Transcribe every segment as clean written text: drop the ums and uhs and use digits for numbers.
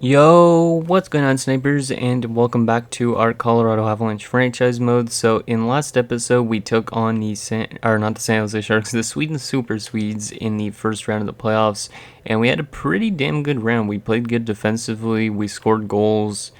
Yo, what's going on, snipers, and welcome back to our Colorado Avalanche franchise mode. So in last episode, we took on the not the San Jose Sharks, the Sweden Super Swedes in the first round of the playoffs, and we had a pretty damn good round. We played good defensively, we scored goals,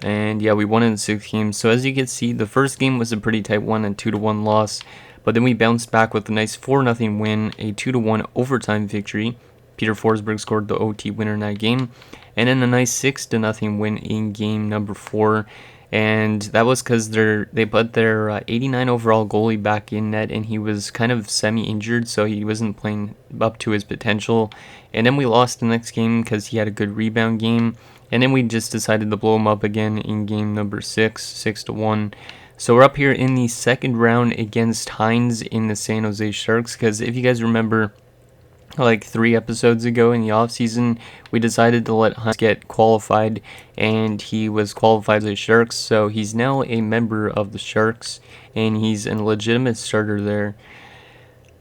and yeah, we won in 6 games. So as you can see, the first game was a pretty tight one, and 2-1 loss, but then we bounced back with a nice 4-0 win, a 2-1 overtime victory. Peter Forsberg scored the OT winner in that game, and then a nice 6-0 win in game number 4. And that was because they put their 89 overall goalie back in net, and he was kind of semi-injured, so he wasn't playing up to his potential. And then we lost the next game because he had a good rebound game, and then we just decided to blow him up again in game number 6, 6-1. So we're up here in the second round against Heins in the San Jose Sharks, because if you guys remember, like 3 episodes ago in the offseason, we decided to let Heins get qualified, and he was qualified as a Sharks, so he's now a member of the Sharks, and he's a legitimate starter there.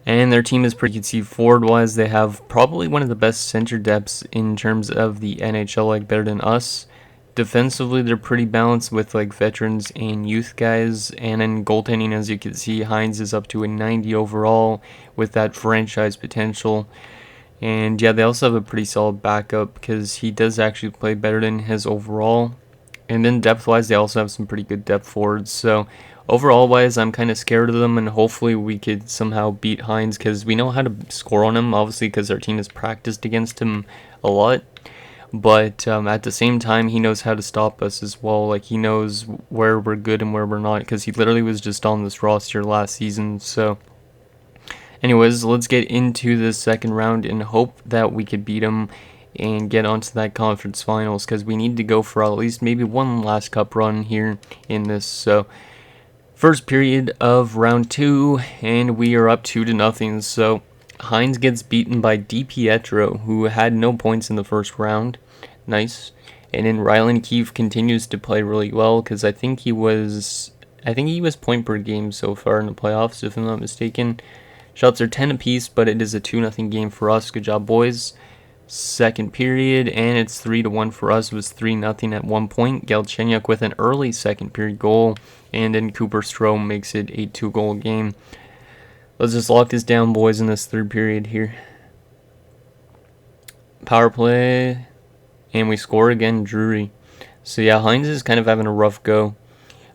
And their team is pretty, you can see forward-wise, they have probably one of the best center depths in terms of the NHL, like better than us. Defensively, they're pretty balanced with like veterans and youth guys, and in goaltending, as you can see, Heins is up to a 90 overall with that franchise potential. And yeah, they also have a pretty solid backup because he does actually play better than his overall. And then depth-wise, they also have some pretty good depth forwards. So overall-wise, I'm kind of scared of them, and hopefully we could somehow beat Heins because we know how to score on him, obviously, because our team has practiced against him a lot. But at the same time, he knows how to stop us as well. Like, he knows where we're good and where we're not, because he literally was just on this roster last season. So anyways, let's get into the second round and hope that we could beat him and get onto that conference finals, because we need to go for at least maybe one last cup run here in this. So first period of round 2, and we are up 2-0. So Heins gets beaten by DiPietro, who had no points in the first round. Nice. And then Rylan Keefe continues to play really well, because I think he was point per game so far in the playoffs, if I'm not mistaken. Shots are 10 apiece, but it is a 2-0 game for us. Good job, boys. Second period, and it's 3-1 for us. It was 3-0 at one point. Galchenyuk with an early second period goal, and then Cooper Strome makes it a 2-goal game. Let's just lock this down, boys, in this third period here. Power play, and we score again, Drury. So yeah, Heins is kind of having a rough go.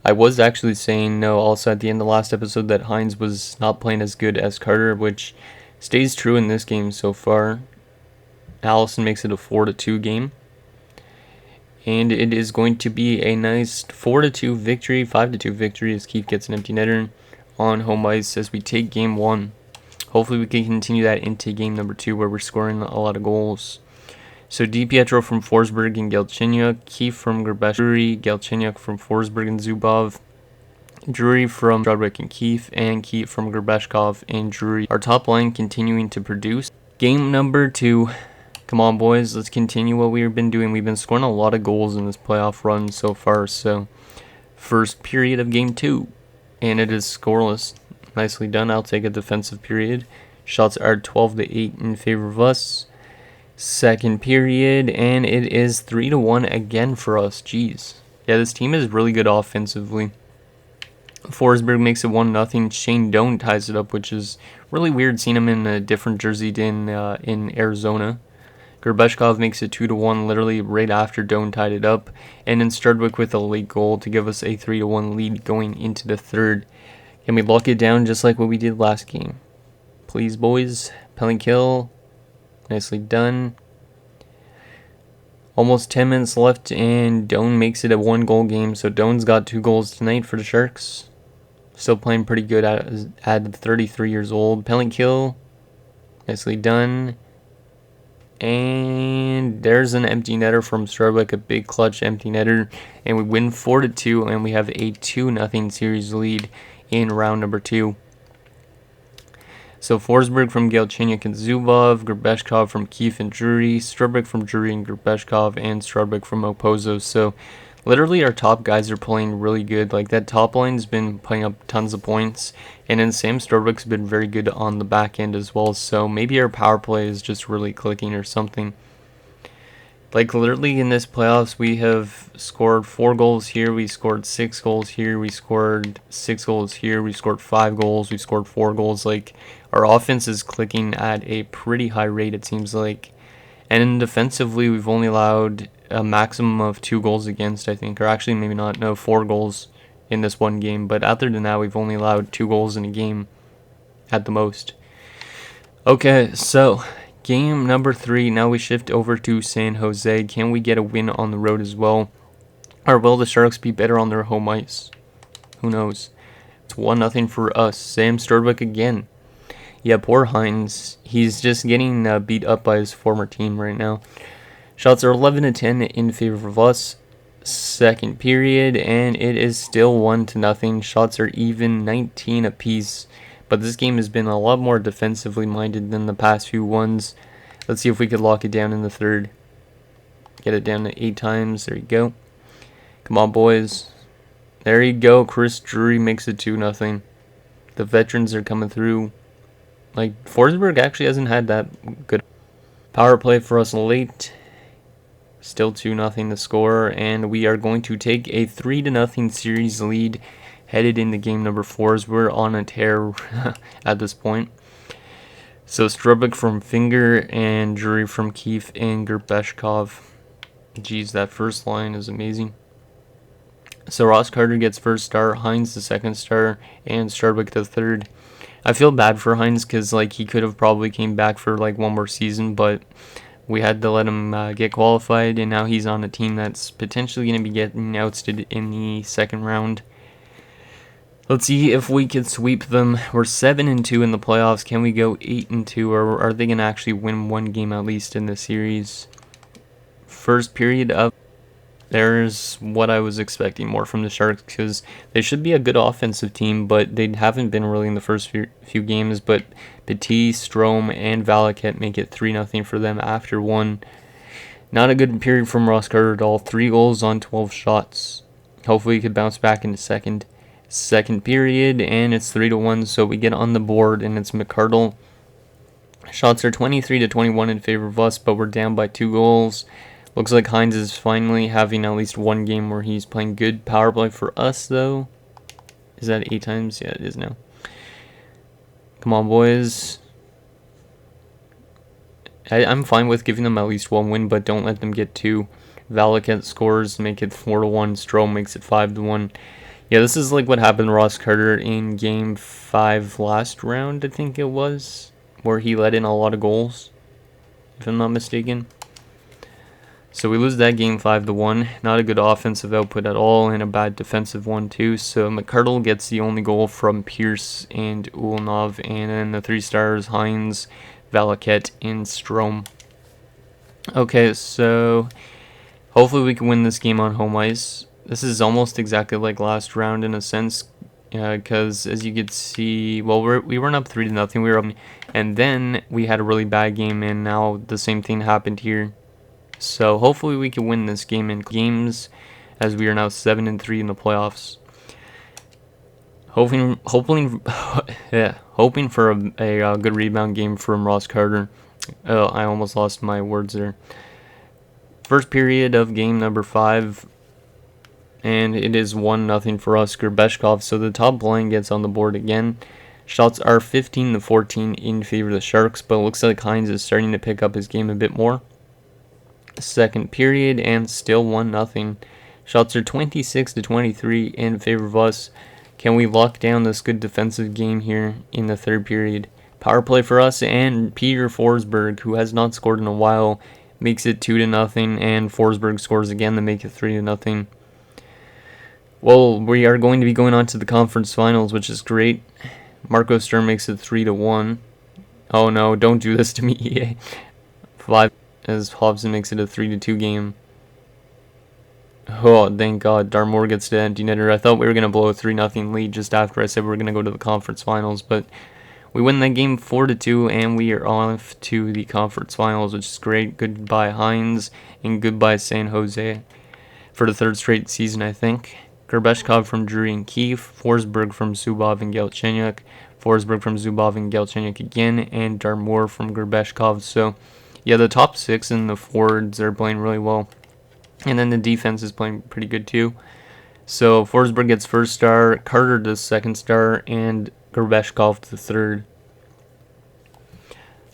I was actually saying no also at the end of the last episode that Heins was not playing as good as Carter, which stays true in this game so far. Allison makes it a 4-2 game. And it is going to be a nice 4-2 victory, 5-2 victory as Keefe gets an empty netter on home ice as we take game 1. Hopefully we can continue that into game number 2 where we're scoring a lot of goals. So DiPietro from Forsberg and Galchenyuk, Keefe from Drury, Galchenyuk from Forsberg and Zubov, Drury from Strudwick and Keefe from Gerbeshkov and Drury. Our top line continuing to produce. Game number 2. Come on, boys, let's continue what we've been doing. We've been scoring a lot of goals in this playoff run so far. So first period of game 2. And it is scoreless. Nicely done. I'll take a defensive period. Shots are 12-8 in favor of us. Second period, and it is 3-1 again for us. Jeez. Yeah, this team is really good offensively. Forsberg makes it 1-0. Shane Doan ties it up, which is really weird seeing him in a different jersey than in Arizona. Gerbeshkov makes it 2-1 literally right after Doan tied it up. And then Strudwick with a late goal to give us a 3-1 lead going into the third. Can we lock it down just like what we did last game? Please, boys. Penalty kill. Nicely done. Almost 10 minutes left, and Doan makes it a 1-goal game. So Doan's got 2 goals tonight for the Sharks. Still playing pretty good at 33 years old. Penalty kill. Nicely done. And there's an empty netter from Strudwick, a big clutch empty netter. And we win 4-2, and we have a 2-0 series lead in round number 2. So Forsberg from Galchenyuk and Zubov, Gerbeshkov from Keefe and Drury, Strudwick from Drury and Gerbeshkov, and Strudwick from Opozo. So literally our top guys are playing really good. Like, that top line's been putting up tons of points, and then Sam Strudwick's been very good on the back end as well. So maybe our power play is just really clicking or something. Like, literally in this playoffs, we have scored 4 goals here, we scored 6 goals here, we scored 6 goals here, we scored 5 goals, we scored 4 goals. Like, our offense is clicking at a pretty high rate, it seems like. And defensively, we've only allowed a maximum of 2 goals against, I think. Or actually, maybe not. No, 4 goals in this one game. But other than that, we've only allowed 2 goals in a game at the most. Okay, so game number 3. Now we shift over to San Jose. Can we get a win on the road as well? Or will the Sharks be better on their home ice? Who knows? It's 1-0 for us. Sam Sturdwick again. Yeah, poor Heins. He's just getting beat up by his former team right now. Shots are 11-10 in favor of us. Second period, and it is still 1-0. Shots are even, 19 apiece. But this game has been a lot more defensively minded than the past few ones. Let's see if we could lock it down in the third. Get it down to 8 times. There you go. Come on, boys. There you go. Chris Drury makes it 2-0. The veterans are coming through. Like, Forsberg actually hasn't had that good power play for us late. Still 2-0 the score, and we are going to take a 3-0 series lead headed into game number 4 as we're on a tear at this point. So Strubik from Finger and Drury from Keefe and Gerbeshkov. Jeez, that first line is amazing. So Ross Carter gets first star, Heins the second star, and Strubik the third. I feel bad for Heins because like he could have probably came back for like one more season, but we had to let him get qualified, and now he's on a team that's potentially going to be getting ousted in the second round. Let's see if we can sweep them. We're 7-2 in the playoffs. Can we go 8-2, or are they going to actually win one game at least in this series? First period up. There's what I was expecting more from the Sharks, because they should be a good offensive team, but they haven't been really in the first few games. But Petit, Strome, and Valaket make it 3-0 for them after one. Not a good period from Ross Carter at all. 3 goals on 12 shots. Hopefully he could bounce back in the second period, and it's 3-1, so we get on the board, and it's McCardle. Shots are 23-21 in favor of us, but we're down by 2 goals. Looks like Heins is finally having at least one game where he's playing good. Power play for us, though. Is that 8 times? Yeah, it is now. Come on, boys. I'm fine with giving them at least one win, but don't let them get 2. Valaket scores, make it 4-1. Strome makes it 5-1. Yeah, this is like what happened to Ross Carter in Game 5 last round, I think it was, where he let in a lot of goals, if I'm not mistaken. So we lose that game 5-1. Not a good offensive output at all, and a bad defensive one too. So McCardle gets the only goal from Pierce and Ulnov, and then the 3 stars, Heins, Valaket, and Strome. Okay, so hopefully we can win this game on home ice. This is almost exactly like last round in a sense, because as you could see, well, we weren't up 3-0. We were up, and then we had a really bad game, and now the same thing happened here. So hopefully we can win this game in games, as we are now 7-3 in the playoffs. Hoping for a good rebound game from Ross Carter. I almost lost my words there. First period of game number 5, and it is 1-0 for us. Gerbeshkov, so the top line gets on the board again. Shots are 15-14 in favor of the Sharks, but it looks like Heins is starting to pick up his game a bit more. Second period, and still 1-0. Shots are 26-23 in favor of us. Can we lock down this good defensive game here in the third period? Power play for us, and Peter Forsberg, who has not scored in a while, makes it 2-0, and Forsberg scores again to make it 3-0. Well, we are going to be going on to the conference finals, which is great. Marco Sturm makes it 3-1. Oh no, don't do this to me, EA. 5. As Hobson makes it a 3-2 game. Oh, thank God. Darmour gets the empty netter. I thought we were going to blow a 3-0 lead just after I said we were going to go to the conference finals, but we win that game 4-2, and we are off to the conference finals, which is great. Goodbye, Heins, and goodbye, San Jose, for the 3rd straight season, I think. Gerbeshkov from Drury and Keefe, Forsberg from Zubov and Galchenyuk, Forsberg from Zubov and Galchenyuk again, and Darmour from Gerbeshkov. So Yeah, the top 6 and the forwards are playing really well. And then the defense is playing pretty good too. So Forsberg gets first star, Carter the second star, and Gerbeshkov the third.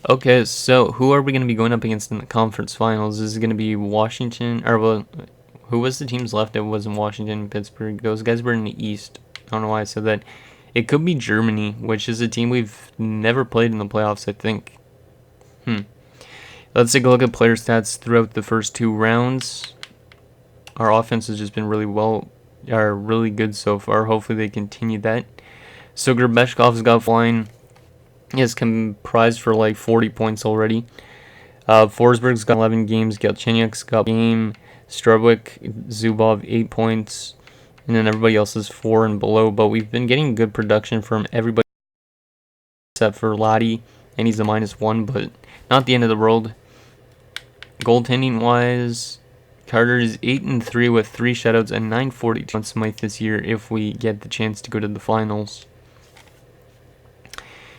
Okay, so who are we going to be going up against in the conference finals? Is it going to be Washington? Or well, who was the teams left? It wasn't Washington and Pittsburgh. Those guys were in the East. I don't know why I said that. It could be Germany, which is a team we've never played in the playoffs, I think. Let's take a look at player stats throughout the first 2 rounds. Our offense has just been really good so far. Hopefully they continue that. So Gerbeshkov's got flying. He has comprised for like 40 points already. Forsberg's got 11 games. Galchenyuk's got a game. Strubwick, Zubov 8 points. And then everybody else is 4 and below. But we've been getting good production from everybody except for Laddie. And he's a -1, but not the end of the world. Goaltending wise, Carter is 8-3 with 3 shutouts and 942 on Smythe this year if we get the chance to go to the finals.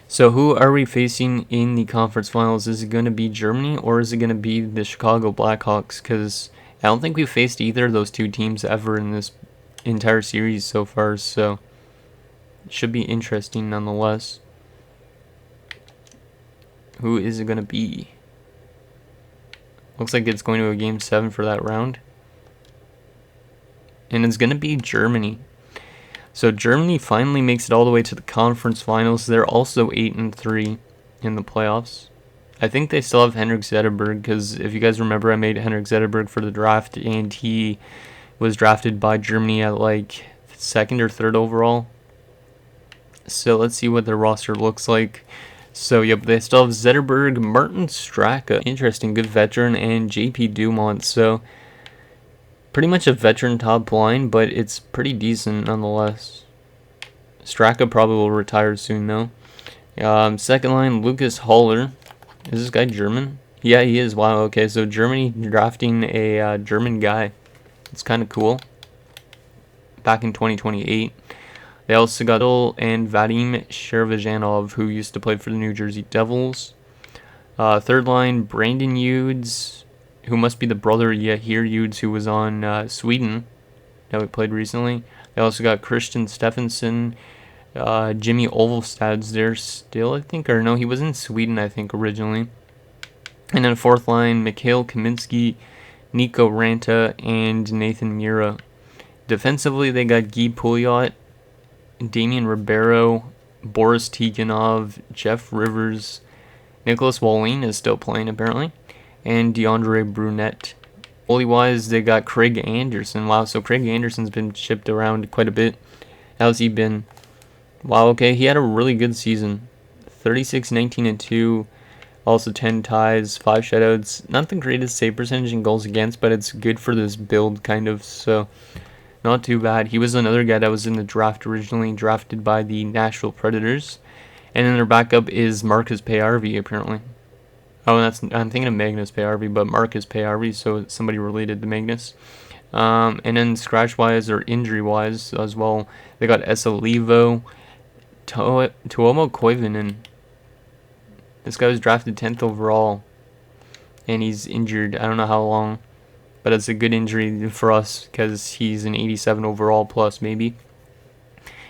So who are we facing in the conference finals? Is it going to be Germany or is it going to be the Chicago Blackhawks? Because I don't think we've faced either of those 2 teams ever in this entire series so far. So it should be interesting nonetheless. Who is it going to be? Looks like it's going to a Game 7 for that round. And it's going to be Germany. So Germany finally makes it all the way to the conference finals. They're also 8-3 in the playoffs. I think they still have Henrik Zetterberg, because if you guys remember, I made Henrik Zetterberg for the draft, and he was drafted by Germany at like 2nd or 3rd overall. So let's see what their roster looks like. So yep, they still have Zetterberg, Martin Straka, interesting, good veteran, and JP Dumont. So pretty much a veteran top line, but it's pretty decent nonetheless. Straka probably will retire soon though. Second line, Lucas Haller. Is this guy German? Yeah, he is. Wow, okay, so Germany drafting a German guy. It's kind of cool. Back in 2028. They also got Ul and Vadim Shervajanov, who used to play for the New Jersey Devils. Third line, Brandon Hughes, who must be the brother Yahir Hughes, who was on Sweden, that we played recently. They also got Christian Stephenson, Jimmy Olvstad's there still, I think, or no, he was in Sweden, I think, originally. And then fourth line, Mikhail Kaminsky, Nico Ranta, and Nathan Mura. Defensively, they got Guy Pouliot, Damian Ribeiro, Boris Tikhonov, Jeff Rivers, Nicholas Wallin is still playing apparently, and DeAndre Brunette. Goalie-wise, they got Craig Anderson. Wow, so Craig Anderson's been shipped around quite a bit. How's he been? Wow, okay, he had a really good season. 36, 19, and 2. Also 10 ties, 5 shutouts. Not the greatest save percentage in goals against, but it's good for this build, kind of, so not too bad. He was another guy that was in the draft originally, drafted by the Nashville Predators. And then their backup is Marcus Payarvi, apparently. Oh, I'm thinking of Magnus Payarvi, but Marcus Payarvi, so it's somebody related to Magnus. And then scratch-wise or injury-wise as well, they got Esa Levo, Tuomo Koivunen. This guy was drafted 10th overall, and he's injured. I don't know how long, but it's a good injury for us because he's an 87 overall plus, maybe.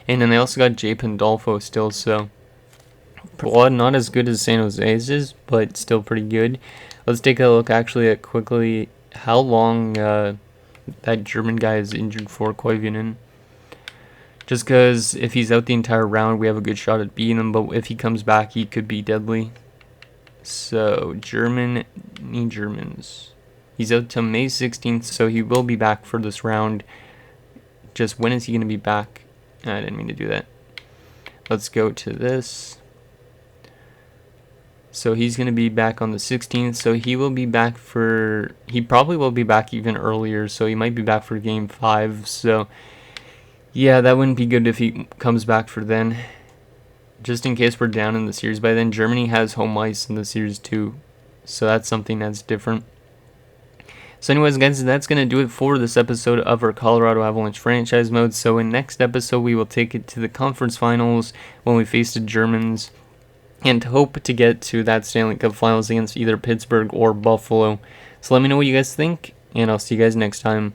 And then they also got Jay Pandolfo still, so not as good as San Jose's is, but still pretty good. Let's take a look actually at quickly how long that German guy is injured for, Koivunen. Just because if he's out the entire round, we have a good shot at beating him, but if he comes back, he could be deadly. So, Germans. He's out till May 16th, so he will be back for this round. Just when is he going to be back? I didn't mean to do that. Let's go to this. So he's going to be back on the 16th, so he will be back for... He probably will be back even earlier, so he might be back for Game 5, so... Yeah, that wouldn't be good if he comes back for then. Just in case we're down in the series by then. Germany has home ice in the series too, so that's something that's different. So anyways, guys, that's going to do it for this episode of our Colorado Avalanche franchise mode. So in next episode, we will take it to the conference finals when we face the Germans. and hope to get to that Stanley Cup Finals against either Pittsburgh or Buffalo. So let me know what you guys think, and I'll see you guys next time.